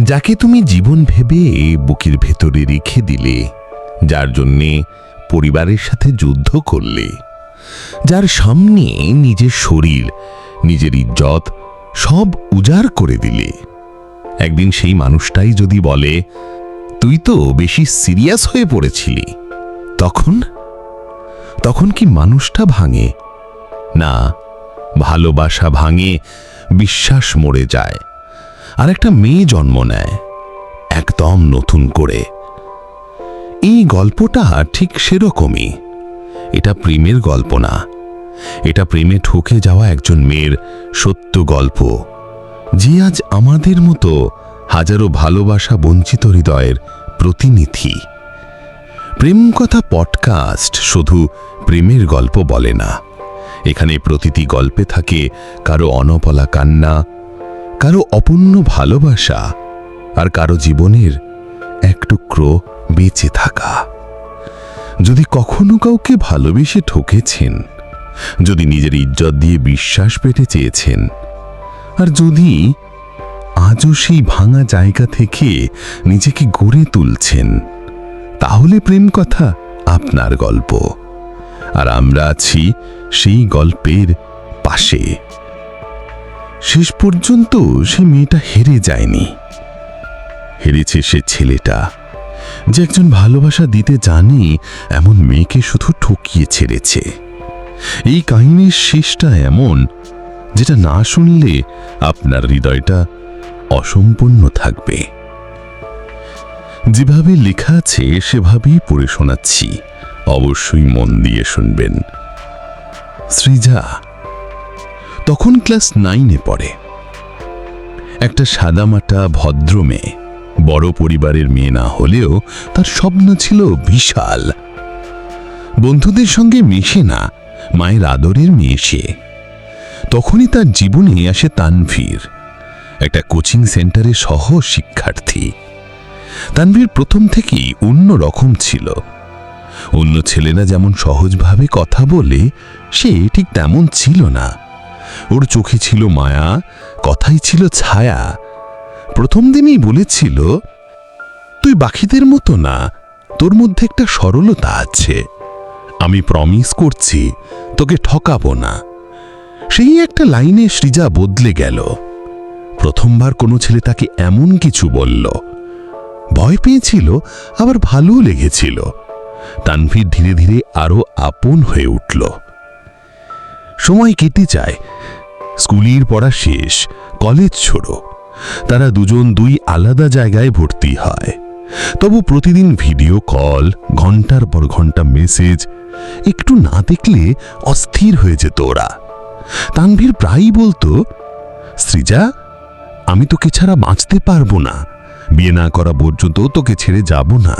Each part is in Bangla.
যাকে তুমি জীবন ভেবে বুকের ভেতরে রেখে দিলে, যার জন্যে পরিবারের সাথে যুদ্ধ করলে, যার সামনে নিজের শরীর, নিজের ইজ্জত সব উজাড় করে দিলে, একদিন সেই মানুষটাই যদি বলে তুই তো বেশি সিরিয়াস হয়ে পড়েছিলি, তখন কি মানুষটা ভাঙে? না, ভালোবাসা ভাঙে, বিশ্বাস মরে যায়, আর একটা মেয়ে জন্ম নেয় একদম নতুন করে। এই গল্পটা ঠিক সেরকমই। এটা প্রেমের গল্প না, এটা প্রেমে ঠকে যাওয়া একজন মেয়ের সত্য গল্প, যে আজ আমাদের মতো হাজারো ভালোবাসা বঞ্চিত হৃদয়ের প্রতিনিধি। প্রেম কথা পডকাস্ট শুধু প্রেমের গল্প বলে না। এখানে প্রতিটি গল্পে থাকে কারো অনবলা কান্না, কারো অপূর্ণ ভালোবাসা, আর কারো জীবনের এক টুকরো বেঁচে থাকা। যদি কখনো কাউকে ভালোবেসে ঠকেছেন, যদি নিজের ইজ্জত দিয়ে বিশ্বাস পেতে চেয়েছেন, আর যদি আজও সেই ভাঙা জায়গা থেকে নিজেকে গড়ে তুলছেন, তাহলে প্রেম কথা আপনার গল্প, আর আমরা আছি সেই গল্পের পাশে। শেষ পর্যন্ত সে মেয়েটা হেরে যায়নি, হেরেছে সে ছেলেটা, যে একজন ভালোবাসা দিতে জানে এমন মেয়েকে শুধু ঠকিয়ে ছেড়েছে। এই কাহিনীর শেষটা এমন, যেটা না শুনলে আপনার হৃদয়টা অসম্পূর্ণ থাকবে। যেভাবে লেখা আছে সেভাবেই পড়ে শোনাচ্ছি, অবশ্যই মন দিয়ে শুনবেন। সৃজা তখন ক্লাস 9-এ পড়ে। একটা সাদামাটা ভদ্র মেয়ে, বড় পরিবারের মেয়ে না হলেও তার স্বপ্ন ছিল বিশাল। বন্ধুদের সঙ্গে মেশে না, মায়ের আদরের মেয়ে সে। তখনই তার জীবনে আসে তানভীর, একটা কোচিং সেন্টারে সহ শিক্ষার্থী। তানভীর প্রথম থেকেই অন্য রকম ছিল। অন্য ছেলেরা যেমন সহজভাবে কথা বলে, সে ঠিক তেমন ছিল না। ওর চোখে ছিল মায়া, কথাই ছিল ছায়া। প্রথম দিনই বলেছিল, তুই বাকিদের মতো না, তোর মধ্যে একটা সরলতা আছে, আমি প্রমিস করছি তোকে ঠকাবো না। সেই একটা লাইনে সৃজা বদলে গেল। প্রথমবার কোনো ছেলে তাকে এমন কিছু বলল, ভয় পেয়েছিল, আবার ভালোও লেগেছিল। তানভীর ধীরে ধীরে আরো আপন হয়ে উঠল। সময় কেটে যায়, স্কুলের পড়া শেষ, কলেজ ছোড়ো। তারা দুজন দুই আলাদা জায়গায় ভর্তি হয়। তবু প্রতিদিন ভিডিও কল, ঘন্টার পর ঘন্টা মেসেজ। একটু না দেখলে অস্থির হয়ে যেত ওরা। তানভীর প্রায়ই বলতো, সৃজা, আমি তোকে ছাড়া বাঁচতে পারবো না, বিয়ে না করা পর্যন্ত তোকে ছেড়ে যাব না।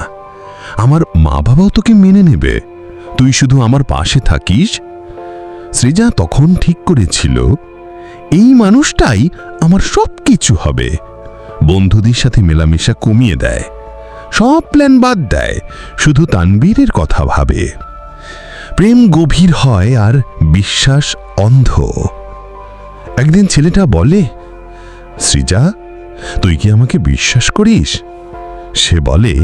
আমার মা বাবাও তোকে মেনে নেবে, তুই শুধু আমার পাশে থাকিস। সৃজা তখন ঠিক করেছিল, এই মানুষটাই আমার সব কিছু হবে। বন্ধুদের সাথে মেলামেশা কমিয়ে দেয়, সব প্ল্যান বাদ দেয়, শুধু তানভীরের কথা ভাবে। প্রেম গভীর হয় আর বিশ্বাস অন্ধ। একদিন ছেলেটা বলে, সৃজা, তুই কি আমাকে বিশ্বাস করিস? সে বলে,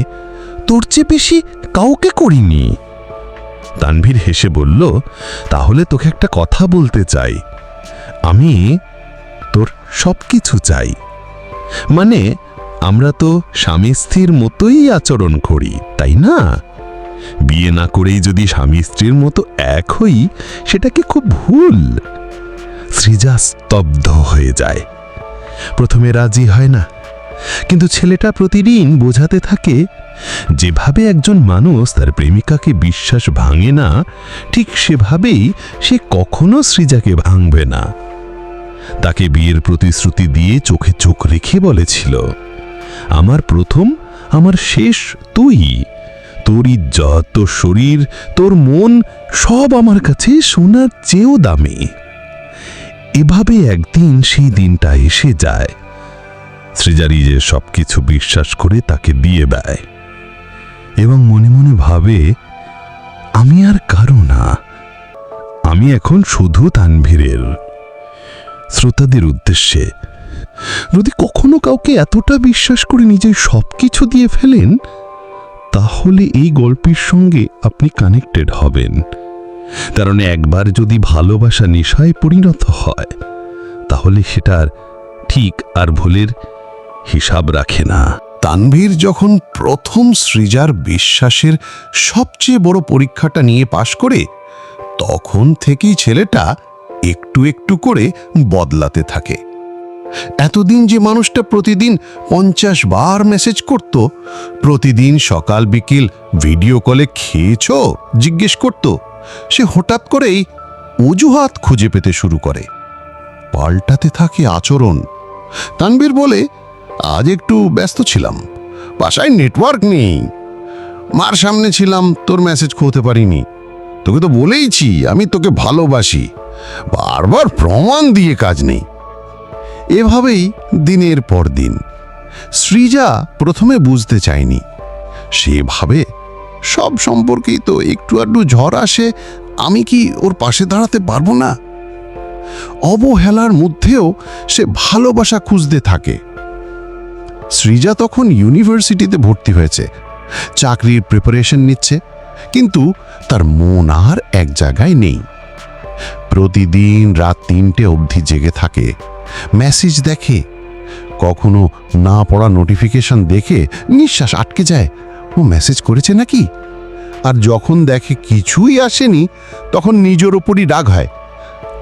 তোর চেয়ে বেশি কাউকে করিনি। তানভীর হেসে বলল, তাহলে তোকে একটা কথা বলতে চাই, আমি তোর সবকিছু চাই। মানে আমরা তো স্বামী স্ত্রীর মতোই আচরণ করি, তাই না? বিয়ে না করেই যদি স্বামী স্ত্রীর মতো এক হই, সেটা কি খুব ভুল? সৃজা স্তব্ধ হয়ে যায়। প্রথমে রাজি হয় না, কিন্তু ছেলেটা প্রতিদিন বোঝাতে থাকে, যেভাবে একজন মানুষ তার প্রেমিকাকে বিশ্বাস ভাঙে না, ঠিক সেভাবেই সে কখনো সৃজাকে ভাঙবে না। তাকে বিয়ের প্রতিশ্রুতি দিয়ে চোখে চোখ রেখে বলেছিল, আমার প্রথম, আমার শেষ তুই। তোর ইজ্জত, তোর শরীর, তোর মন সব আমার কাছে সোনার চেয়েও দামি। এভাবে একদিন সেই দিনটা এসে যায়। সৃজা নিজে সবকিছু বিশ্বাস করে তাকে দিয়ে দেয় এবং মনে মনে ভাবে, আমি আর কারো না, আমি এখন শুধু তানভীরের। শ্রোতাদের উদ্দেশ্যে যদি কখনো কাউকে এতটা বিশ্বাস করে নিজের সবকিছু দিয়ে ফেলেন, তাহলে এই গল্পের সঙ্গে আপনি কানেক্টেড হবেন। কারণ একবার যদি ভালোবাসা নেশায় পরিণত হয়, তাহলে সেটার ঠিক আর ভুলের হিসাব রাখে না। তানভীর যখন প্রথম সৃজার বিশ্বাসের সবচেয়ে বড় পরীক্ষাটা নিয়ে পাশ করে, তখন থেকেই ছেলেটা একটু একটু করে বদলাতে থাকে। এতদিন যে মানুষটা প্রতিদিন 50 বার মেসেজ করত, প্রতিদিন সকাল বিকেল ভিডিও কলে খেয়েছো জিজ্ঞেস করত, সে হঠাৎ করেই অজুহাত খুঁজে পেতে শুরু করে। পাল্টাতে থাকে আচরণ। তানভীর বলে, আজ একটু ব্যস্ত ছিলাম, বাসায় নেটওয়ার্ক নেই, মার সামনে ছিলাম, তোর মেসেজ খুঁজতে পারিনি, তোকে তো বলেইছি আমি তোকে ভালোবাসি, বারবার প্রমাণ দিয়ে কাজ নেই। এভাবেই দিনের পর দিন। সৃজা প্রথমে বুঝতে চায়নি। সে ভাবে, সব সম্পর্কেই তো একটু আধটু ঝড় আসে, আমি কি ওর পাশে দাঁড়াতে পারবো না? অবহেলার মধ্যেও সে ভালোবাসা খুঁজতে থাকে। সৃজা তখন ইউনিভার্সিটিতে ভর্তি হয়েছে, চাকরির প্রিপারেশন নিচ্ছে, কিন্তু তার মন আর এক জায়গায় নেই। প্রতিদিন রাত 3টে অবধি জেগে থাকে, মেসেজ দেখে, কখনো না পড়া নোটিফিকেশন দেখে নিঃশ্বাস আটকে যায়, ও মেসেজ করেছে নাকি? আর যখন দেখে কিছুই আসেনি, তখন নিজের ওপরই রাগ হয়,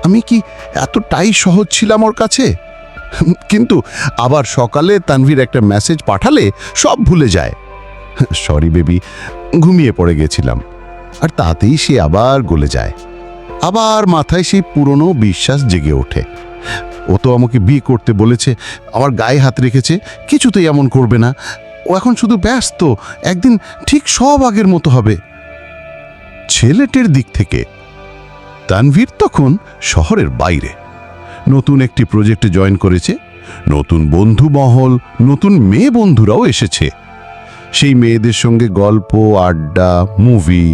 আমি কি এতটাই সহজ ছিলাম ওর কাছে? কিন্তু আবার সকালে তানভীর একটা মেসেজ পাঠালে সব ভুলে যায়, সরি বেবি, ঘুমিয়ে পড়ে গেছিলাম। আর তাতেই সে আবার গলে যায়। আবার মাথায় সেই পুরনো বিশ্বাস জেগে ওঠে, ও তো আমাকে বিয়ে করতে বলেছে, আমার গায়ে হাত রেখেছে, কিছুতেই এমন করবে না, ও এখন শুধু ব্যস্ত, একদিন ঠিক সব আগের মতো হবে। ছেলেটির দিক থেকে তানভীর তখন শহরের বাইরে নতুন একটি প্রজেক্টে জয়েন করেছে, নতুন বন্ধু মহল, নতুন মেয়ে বন্ধুরাও এসেছে। সেই মেয়েদের সঙ্গে গল্প, আড্ডা, মুভি।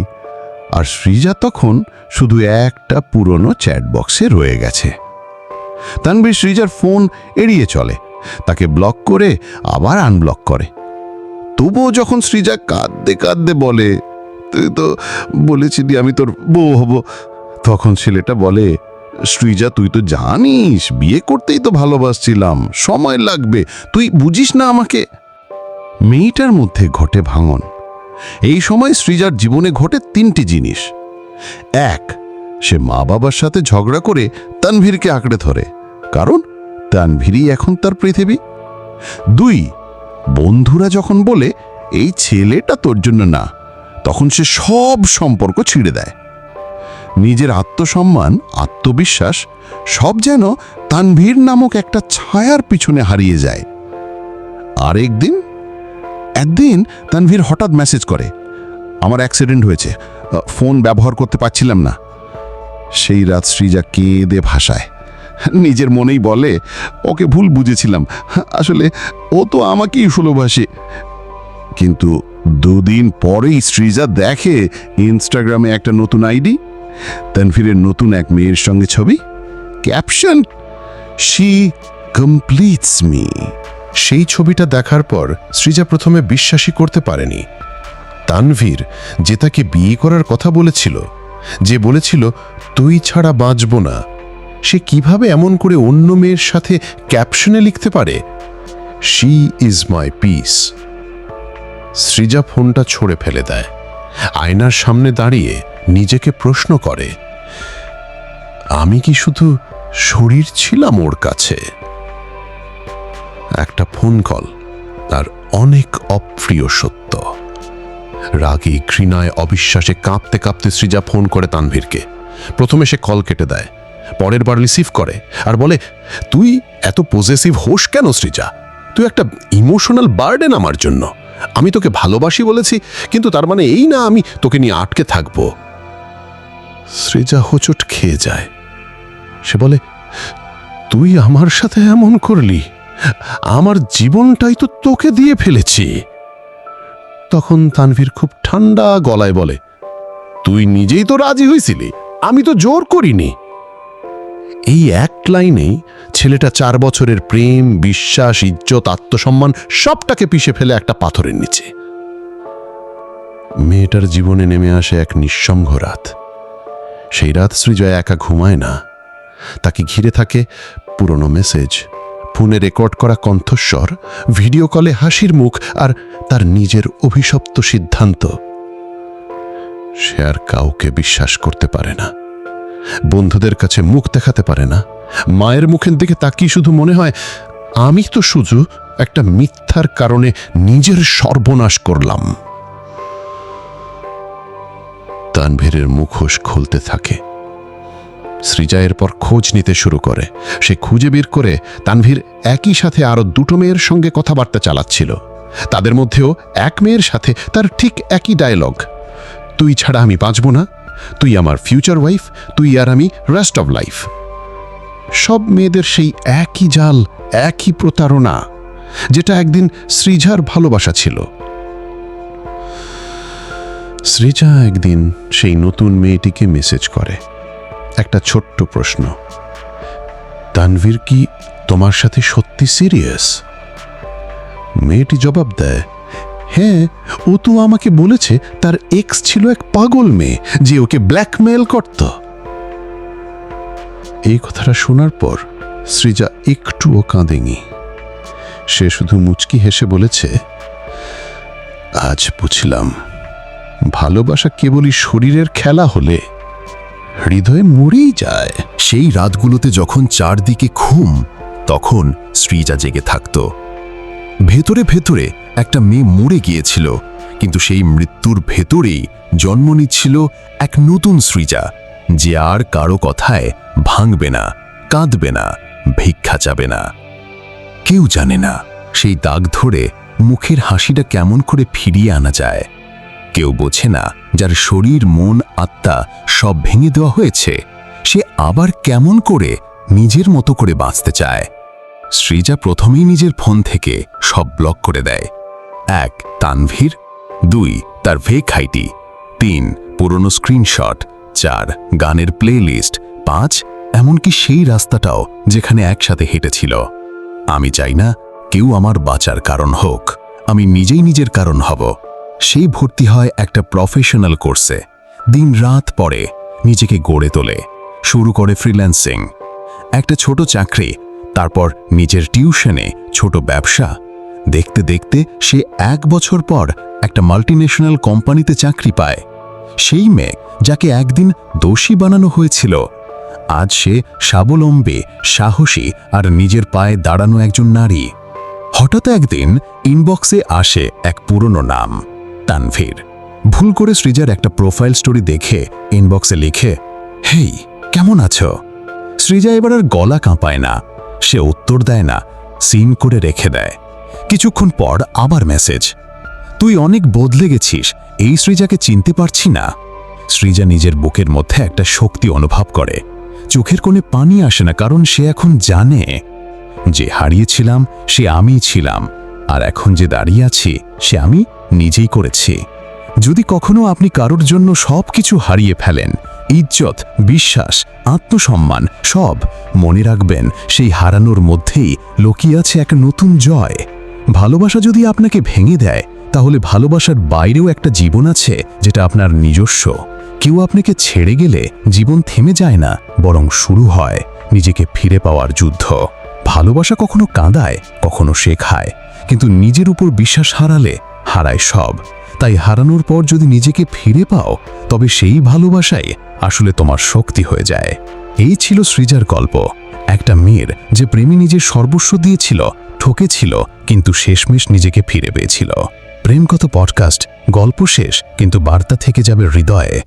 আর সৃজা তখন শুধু একটা পুরনো চ্যাট বক্সে রয়ে গেছে। তানভীর সৃজার ফোন এড়িয়ে চলে, তাকে ব্লক করে আবার আনব্লক করে। তবুও যখন সৃজা কাঁদতে কাঁদতে বলে, তুই তো বলেছিলি আমি তোর বউ হব, তখন ছেলেটা বলে, সৃজা তুই তো জানিস বিয়ে করতেই তো ভালোবাসছিলাম, সময় লাগবে, তুই বুঝিস না আমাকে। মেয়েটার মধ্যে ঘটে ভাঙন। এই সময় সৃজার জীবনে ঘটে 3টি জিনিস। 1, সে মা বাবার সাথে ঝগড়া করে তানভীরকে আঁকড়ে ধরে, কারণ তানভীরই এখন তার পৃথিবী। 2, বন্ধুরা যখন বলে এই ছেলেটা তোর জন্য না, তখন সে সব সম্পর্ক ছিঁড়ে দেয়। নিজের আত্মসম্মান, আত্মবিশ্বাস সব যেন তানভীর নামক একটা ছায়ার পিছনে হারিয়ে যায়। আর একদিন তানভীর হঠাৎ মেসেজ করে, আমার অ্যাক্সিডেন্ট হয়েছে, ফোন ব্যবহার করতে পারছিলাম না। সেই রাত সৃজা কেঁদে ভাসায়, নিজের মনেই বলে, ওকে ভুল বুঝেছিলাম, আসলে ও তো আমাকেই ভালোবাসে। কিন্তু 2 দিন পরেই সৃজা দেখে ইনস্টাগ্রামে একটা নতুন আইডি, তানভীরের নতুন এক মেয়ের সঙ্গে ছবি, ক্যাপশন, শি কমপ্লিটস মি। সেই ছবিটা দেখার পর সৃজা প্রথমে বিশ্বাসই করতে পারেনি। তানভীর যে তাকে বিয়ে করার কথা বলেছিল, যে বলেছিল তুই ছাড়া বাঁচব না, সে কিভাবে এমন করে অন্য মেয়ের সাথে ক্যাপশনে লিখতে পারে, she is my piece. Srija ফোনটা ছুঁড়ে ফেলে দেয়, আয়নার সামনে দাঁড়িয়ে নিজেকে প্রশ্ন করে, আমি কি শুধু শরীর ছিলাম ওর কাছে? একটা ফোন কল, তার অনেক অপ্রিয় সত্য। রাগে, ঘৃণায়, অবিশ্বাসে কাঁপতে কাঁপতে সৃজা ফোন করে তানভীরকে। প্রথমে সে কল কেটে দেয়, পরের বার রিসিভ করে আর বলে, তুই এত পজেসিভ হোস কেন সৃজা? তুই একটা ইমোশনাল বার্ডেন আমার জন্য। আমি তোকে ভালোবাসি বলেছি, কিন্তু তার মানে এই না আমি তোকে নিয়ে আটকে থাকব। সৃজা হোঁচট খেয়ে যায়। সে বলে, তুই আমার সাথে এমন করলি? আমার জীবনটাই তো তোকে দিয়ে ফেলেছি। তখন তানভীর খুব ঠান্ডা গলায় বলে, তুই নিজেই তো রাজি হয়েছিলি, আমি তো জোর করিনি। এই এক লাইনেই ছেলেটা 4 বছরের প্রেম, বিশ্বাস, ইজ্জত, আত্মসম্মান সবটাকে পিষে ফেলে একটা পাথরের নিচে। মেয়েটার জীবনে নেমে আসে এক নিঃসঙ্গ রাত। সেই রাত সৃজা একা ঘুমায় না। তাকে ঘিরে থাকে পুরনো মেসেজ, ফোনে রেকর্ড করা কণ্ঠস্বর, ভিডিও কলে হাসির মুখ, আর তার নিজের অভিশপ্ত সিদ্ধান্ত। সে আর কাউকে বিশ্বাস করতে পারে না, বন্ধুদের কাছে মুখ দেখাতে পারে না। মায়ের মুখের দিকে তাকিয়ে শুধু মনে হয়, আমি তো শুধু একটা মিথ্যার কারণে নিজের সর্বনাশ করলাম। তানভীরের মুখোশ খুলতে থাকে। সৃজা এরপর খোঁজ নিতে শুরু করে। সে খুঁজে বের করে তানভীর একই সাথে আরো 2টো মেয়ের সঙ্গে কথাবার্তা চালাচ্ছিল। তাদের মধ্যেও এক মেয়ের সাথে তার ঠিক একই ডায়লগ, তুই ছাড়া আমি বাঁচব না, তুই আমার ফিউচার ওয়াইফ, তুই আর আমি রেস্ট অফ লাইফ। সব মেয়েদের সেই একই জাল, একই প্রতারণা, যেটা একদিন সৃজার ভালোবাসা ছিল। সৃজা একদিন সেই নতুন মেয়েটিকে মেসেজ করে একটা ছোট্ট প্রশ্ন, তানভীর কি তোমার সাথে সত্যি সিরিয়াস? মেয়েটি জবাব দেয়, হ্যাঁ, ও তো আমাকে বলেছে তার এক্স ছিল এক পাগল মেয়ে যে ওকে ব্ল্যাকমেল করত। এই কথাটা শোনার পর সৃজা একটুও কাঁদেনি। সে শুধু মুচকি হেসে বলেছে, আজ বুঝলাম ভালোবাসা কেবলই শরীরের খেলা হলে হৃদয়ে মরেই যায়। সেই রাতগুলোতে যখন চারদিকে ঘুম, তখন সৃজা জেগে থাকত। ভেতরে ভেতরে একটা মেয়ে মরে গিয়েছিল, কিন্তু সেই মৃত্যুর ভেতরেই জন্ম নিচ্ছিল এক নতুন সৃজা, যে আর কারো কথায় ভাঙবে না, কাঁদবে না, ভিক্ষা চাবে না। কেউ জানে না সেই দাগ ধরে মুখের হাসিটা কেমন করে ফিরিয়ে আনা যায়। কেউ বোঝে না যার শরীর, মন, আত্মা সব ভেঙে দেওয়া হয়েছে, সে আবার কেমন করে নিজের মতো করে বাঁচতে চায়। সৃজা প্রথমেই নিজের ফোন থেকে সব ব্লক করে দেয়। 1. তানভীর, 2. তার ফেক আইডি, 3. পুরনো স্ক্রিনশট, 4. গানের প্লেলিস্ট, 5. এমনকি সেই রাস্তাটাও যেখানে একসাথে হেঁটেছিল। আমি চাই না কেউ আমার বাঁচার কারণ হোক, আমি নিজেই নিজের কারণ হব। সেই ভর্তি হয় একটা প্রফেশনাল কোর্সে, দিন রাত পড়ে, নিজেকে গড়ে তোলে, শুরু করে ফ্রিল্যান্সিং, একটা ছোট চাকরি, তারপর নিজের টিউশনে ছোট ব্যবসা। দেখতে দেখতে সে 1 বছর পর একটা মাল্টিন্যাশনাল কোম্পানিতে চাকরি পায়। সেই মেয়ে যাকে একদিন দোষী বানানো হয়েছিল, আজ সে স্বাবলম্বী, সাহসী আর নিজের পায়ে দাঁড়ানো একজন নারী। হঠাৎ একদিন ইনবক্সে আসে এক পুরনো নাম, তানভীর। ভুল করে সৃজার একটা প্রোফাইল স্টোরি দেখে ইনবক্সে লিখে, হেই, কেমন আছো? সৃজা এবার আর গলা কাঁপায় না, সে উত্তর দেয় না, সিন করে রেখে দেয়। কিছুক্ষণ পর আবার মেসেজ, তুই অনেক বদলে গেছিস, এই সৃজাকে চিনতে পারছি না। সৃজা নিজের বুকের মধ্যে একটা শক্তি অনুভব করে। চোখের কোণে পানি আসে না, কারণ সে এখন জানে যে হারিয়েছিলাম সে আমিই ছিলাম, আর এখন যে দাঁড়িয়ে আছি সে আমি নিজেই করেছি। যদি কখনো আপনি কারোর জন্য সব কিছু হারিয়ে ফেলেন, ইজ্জত, বিশ্বাস, আত্মসম্মান সব, মনে রাখবেন সেই হারানোর মধ্যেই লুকিয়ে আছে এক নতুন জয়। ভালোবাসা যদি আপনাকে ভেঙে দেয়, তাহলে ভালোবাসার বাইরেও একটা জীবন আছে যেটা আপনার নিজস্ব। কেউ আপনাকে ছেড়ে গেলে জীবন থেমে যায় না, বরং শুরু হয় নিজেকে ফিরে পাওয়ার যুদ্ধ। ভালোবাসা কখনো কাঁদায়, কখনো শেখায়, কিন্তু নিজের উপর বিশ্বাস হারালে হারায় সব। তাই হারানোর পর যদি নিজেকে ফিরে পাও, তবে সেই ভালোবাসাই আসলে তোমার শক্তি হয়ে যায়। এই ছিল সৃজার গল্প, একটা মেয়ের যে প্রেমী নিজের সর্বস্ব দিয়েছিল, ঠকেছিল, কিন্তু শেষমেশ নিজেকে ফিরে পেয়েছিল। প্রেমকথা পডকাস্ট, গল্প শেষ, কিন্তু বার্তা থেকে যাবে হৃদয়ে।